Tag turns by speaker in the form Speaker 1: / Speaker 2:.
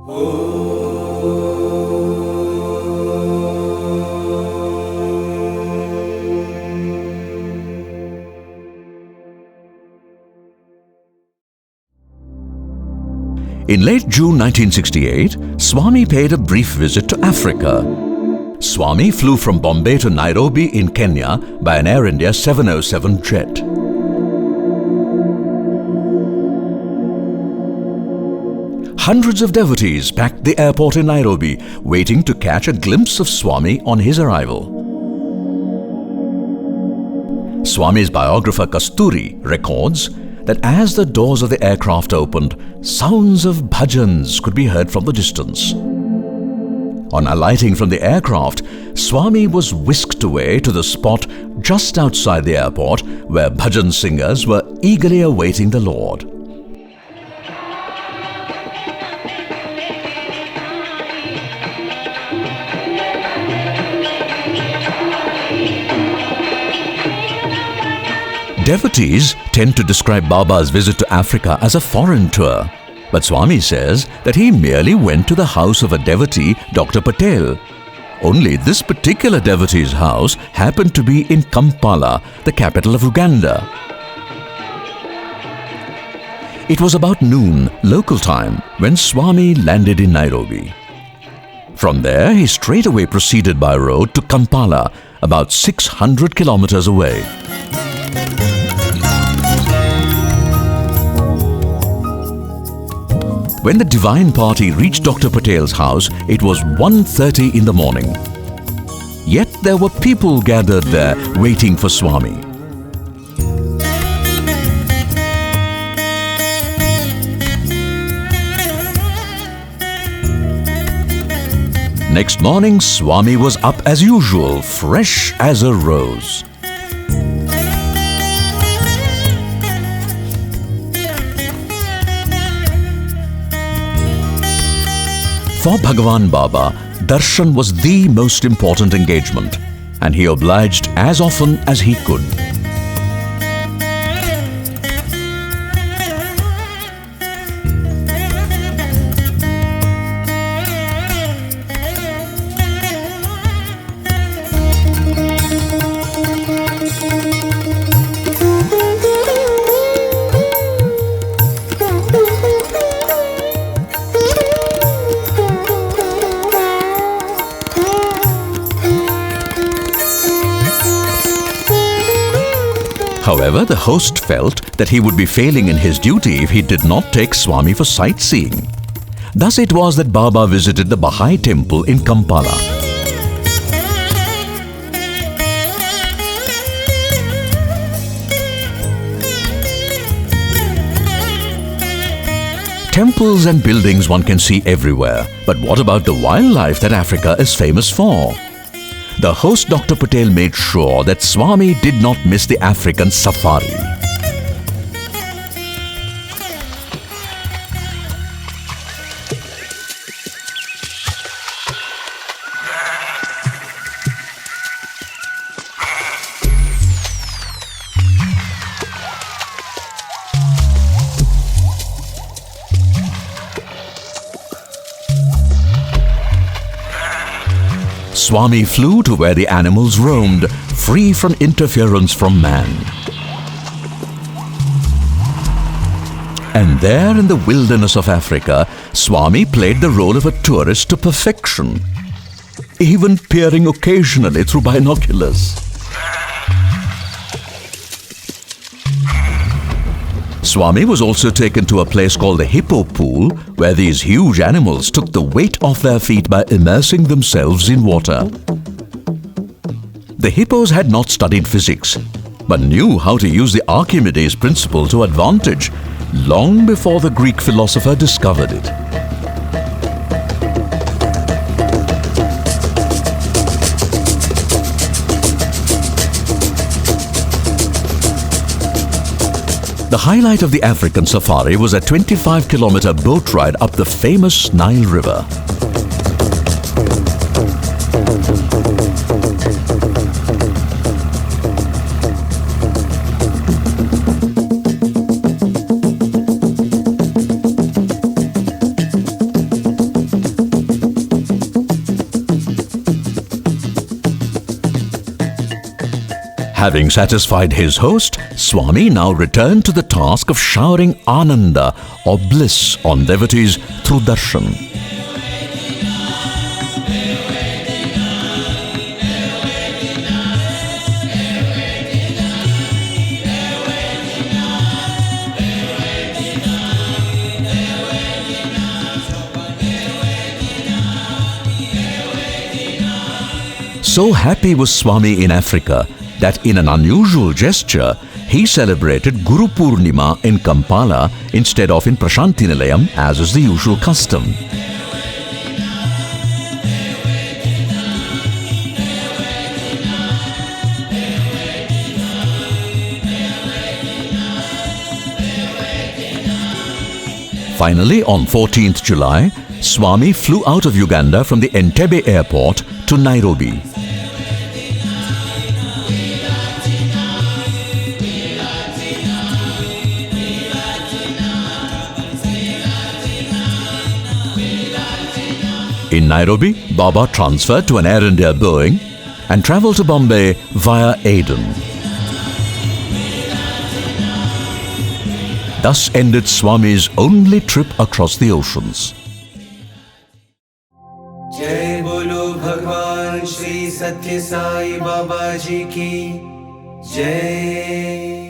Speaker 1: In late June 1968, Swami paid a brief visit to Africa. Swami flew from Bombay to Nairobi in Kenya by an Air India 707 jet. Hundreds of devotees packed the airport in Nairobi, waiting to catch a glimpse of Swami on his arrival. Swami's biographer Kasturi records that as the doors of the aircraft opened, sounds of bhajans could be heard from the distance. On alighting from the aircraft, Swami was whisked away to the spot just outside the airport where bhajan singers were eagerly awaiting the Lord. Devotees tend to describe Baba's visit to Africa as a foreign tour, but Swami says that he merely went to the house of a devotee, Dr. Patel. Only this particular devotee's house happened to be in Kampala, the capital of Uganda. It was about noon, local time, when Swami landed in Nairobi. From there, he straightaway proceeded by road to Kampala, about 600 kilometers away. When the Divine Party reached Dr. Patel's house, it was 1:30 in the morning. Yet there were people gathered there waiting for Swami. Next morning, Swami was up as usual, fresh as a rose. For Bhagawan Baba, darshan was the most important engagement, and he obliged as often as he could. However, the host felt that he would be failing in his duty if he did not take Swami for sightseeing. Thus it was that Baba visited the Baha'i temple in Kampala. Temples and buildings one can see everywhere, but what about the wildlife that Africa is famous for? The host Dr. Patel made sure that Swami did not miss the African safari. Swami flew to where the animals roamed, free from interference from man. And there in the wilderness of Africa, Swami played the role of a tourist to perfection, even peering occasionally through binoculars. Swami was also taken to a place called the Hippo Pool, where these huge animals took the weight off their feet by immersing themselves in water. The hippos had not studied physics, but knew how to use the Archimedes principle to advantage, long before the Greek philosopher discovered it. The highlight of the African safari was a 25-kilometer boat ride up the famous Nile River. Having satisfied his host, Swami now returned to the task of showering Ananda or bliss on devotees through darshan. So happy was Swami in Africa that in an unusual gesture, he celebrated Guru Poornima in Kampala instead of in Prashanti Nilayam as is the usual custom. Finally, on 14th July, Swami flew out of Uganda from the Entebbe airport to Nairobi. In Nairobi, Baba transferred to an Air India Boeing and travelled to Bombay via Aden. Thus ended Swami's only trip across the oceans.
Speaker 2: जय बोलो भगवान श्री सत्य साई बाबा जी की जय।